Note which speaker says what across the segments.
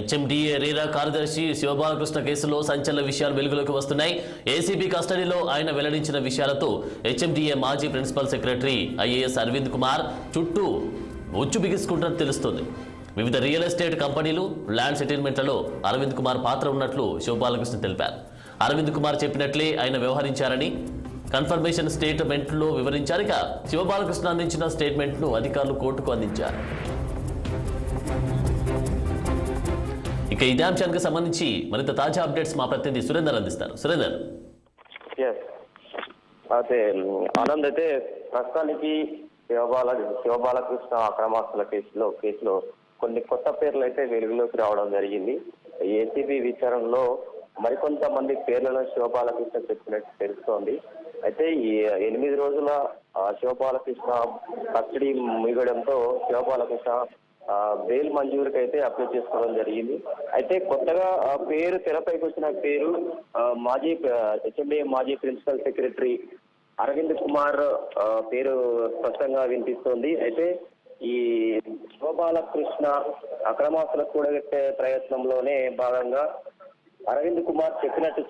Speaker 1: HMDA రీరా కార్యదర్శి శివబాలకృష్ణ కేసులో సంచలన విషయాలు వెలుగులోకి వస్తున్నాయి. ఏసీబీ కస్టడీలో ఆయన వెల్లడించిన విషయాలతో హెచ్ఎండిఏ మాజీ principal secretary IAS Arvind Kumar చుట్టూ ఉచ్చు బిగుసుకుంటున్నట్టు తెలుస్తోంది. వివిధ రియల్ ఎస్టేట్ కంపెనీలు, ల్యాండ్ సెటిల్మెంట్లలో అరవింద్ కుమార్ పాత్ర ఉన్నట్లు శివబాలకృష్ణ తెలిపారు. అరవింద్ కుమార్ చెప్పినట్లే ఆయన వ్యవహరించారని కన్ఫర్మేషన్ స్టేట్మెంట్లో వివరించారు. ఇక శివబాలకృష్ణ అందించిన స్టేట్మెంట్ను అధికారులు కోర్టుకు అందించారు. ఇక ఇదే అంశానికి సంబంధించి మరింత తాజా అప్డేట్స్ మా ప్రతినిధి సురేందర్ అందిస్తారు. సురేందర్.
Speaker 2: అయితే ఆనంద్, అయితే ప్రస్తుతానికి శివబాలకృష్ణ అక్రమాస్తుల కేసులో కొన్ని కొత్త పేర్లు అయితే వెలుగులోకి రావడం జరిగింది. ఏసీబీ విచారణలో మరికొంతమంది పేర్లను శివబాలకృష్ణ చెప్పినట్టు తెలుస్తోంది. అయితే ఈ 8 రోజుల శివబాలకృష్ణ కస్టడీ ముగియడంతో శివబాలకృష్ణ బెయిల్ మంజూరుకి అయితే అప్లై చేసుకోవడం జరిగింది. అయితే కొత్తగా పేరు తెరపైకి వచ్చిన పేరు హెచ్ఎండిఏ మాజీ ప్రిన్సిపల్ సెక్రటరీ అరవింద్ కుమార్ పేరు స్పష్టంగా వినిపిస్తోంది. అయితే ఈ శివబాలకృష్ణ అక్రమాస్తులకు కూడగట్టే ప్రయత్నంలోనే భాగంగా అరవింద్ కుమార్ చెప్పినట్టు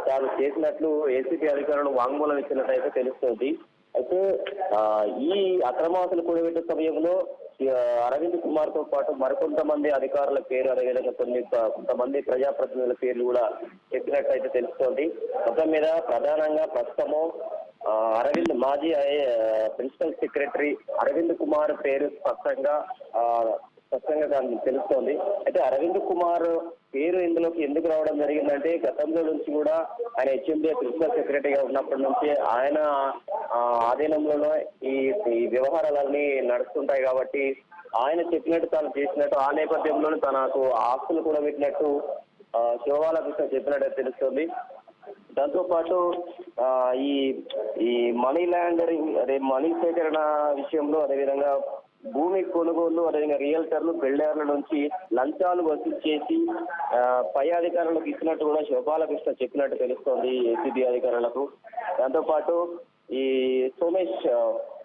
Speaker 2: తాను చేసినట్లు ఏసీబీ అధికారులు వాంగ్మూలం ఇచ్చినట్టు అయితే తెలుస్తోంది. అయితే ఈ అక్రమాస్తులు కూడగట్టే సమయంలో అరవింద్ కుమార్ తో పాటు మరికొంతమంది అధికారుల పేరు, అదేవిధంగా కొంతమంది ప్రజాప్రతినిధుల పేర్లు కూడా చెప్పినట్టు అయితే తెలుస్తోంది. మొత్తం మీద ప్రధానంగా ప్రస్తుతము మాజీ ప్రిన్సిపల్ సెక్రటరీ అరవింద్ కుమార్ పేరు స్పష్టంగా తెలుస్తోంది. అయితే అరవింద్ కుమార్ పేరు ఇందులోకి ఎందుకు రావడం జరిగిందంటే, గతంలో నుంచి కూడా ఆయన హెచ్ఎండిఏ ప్రిన్సిపల్ సెక్రటరీగా ఉన్నప్పటి నుంచి ఆయన ఆధీనంలోనే ఈ వ్యవహారాలన్నీ నడుస్తుంటాయి కాబట్టి ఆయన చెప్పినట్టు తాను చేసినట్టు, ఆ నేపథ్యంలోనే తనకు ఆస్తులు కూడా పెట్టినట్టు శివబాలకృష్ణ చెప్పినట్టు తెలుస్తుంది. దాంతో పాటు ఈ మనీ లాండరింగ్, అదే మనీ సేకరణ విషయంలో, అదేవిధంగా భూమి కొనుగోలు, అదేవిధంగా రియల్టర్లు, బిల్డర్ల నుంచి లంచాలు వసూలు చేసి పై అధికారులకు ఇచ్చినట్టు కూడా శివబాలకృష్ణ చెప్పినట్టు తెలుస్తోంది ఏసీబీ అధికారులకు. దాంతోపాటు ఈ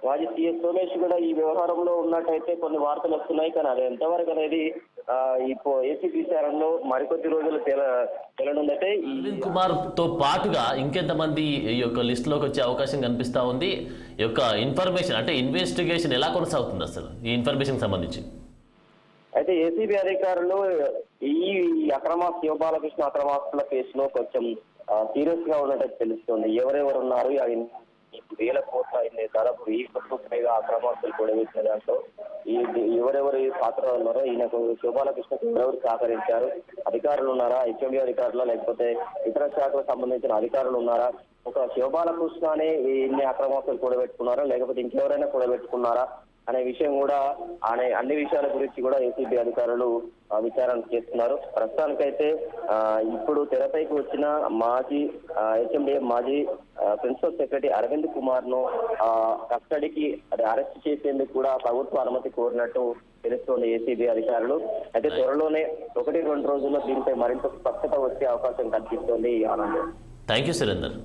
Speaker 2: మాజీ సీఎస్ సోమేష్ కూడా ఈ వ్యవహారంలో ఉన్నట్టయితే కొన్ని వార్తలు వస్తున్నాయి. కానీ అది ఎంతవరకు అనేది ఏసీబీ విచారణలో మరికొద్ది రోజులు తేలనుందంటే.
Speaker 1: అరవింద్ కుమార్ తో పాటుగా ఇంకెంతమంది ఈ యొక్క లిస్ట్ లోకి వచ్చే అవకాశం కనిపిస్తా ఉంది? ఈ యొక్క ఇన్ఫర్మేషన్ అంటే ఇన్వెస్టిగేషన్ ఎలా కొనసాగుతుంది అసలు ఈ ఇన్ఫర్మేషన్ సంబంధించి?
Speaker 2: అయితే ఏసీబీ అధికారులు ఈ శివబాలకృష్ణ అక్రమాస్తుల కేసులో కొంచెం సీరియస్ గా ఉన్నట్టు తెలుస్తుంది. ఎవరెవరు ఉన్నారు, వేల కోట్ల దాదాపు 1000 కోట్లకు పైగా అక్రమాస్తులు కూడా వేసిన దాంట్లో ఎవరెవరు పాత్ర ఉన్నారో, ఈయనకు శివబాలకృష్ణకు ఎవరెవరు సహకరించారు, అధికారులు ఉన్నారా, హెచ్ఎండి అధికారులు, లేకపోతే ఇతర శాఖలకు సంబంధించిన అధికారులు ఉన్నారా, ఒక శివబాలకృష్ణనే ఇన్ని అక్రమాస్తులు కూడబెట్టుకున్నారా, లేకపోతే ఇంకెవరైనా కూడబెట్టుకున్నారా అనే విషయం కూడా, అన్ని విషయాల గురించి కూడా ఏసీబీ అధికారులు విచారణ చేస్తున్నారు. ప్రస్తుతానికైతే ఇప్పుడు తెరపైకి వచ్చిన హెచ్ఎండిఏ మాజీ ప్రిన్సిపల్ సెక్రటరీ అరవింద్ కుమార్ ను కస్టడీకి అరెస్ట్ చేసేందుకు కూడా ప్రభుత్వ అనుమతి కోరినట్టు తెలుస్తోంది ఏసీబీ అధికారులు. అయితే త్వరలోనే 1-2 రోజుల్లో దీనిపై మరింత స్పష్టత వచ్చే అవకాశం కనిపిస్తోంది. ఆనంద్.
Speaker 1: Thank you Surender.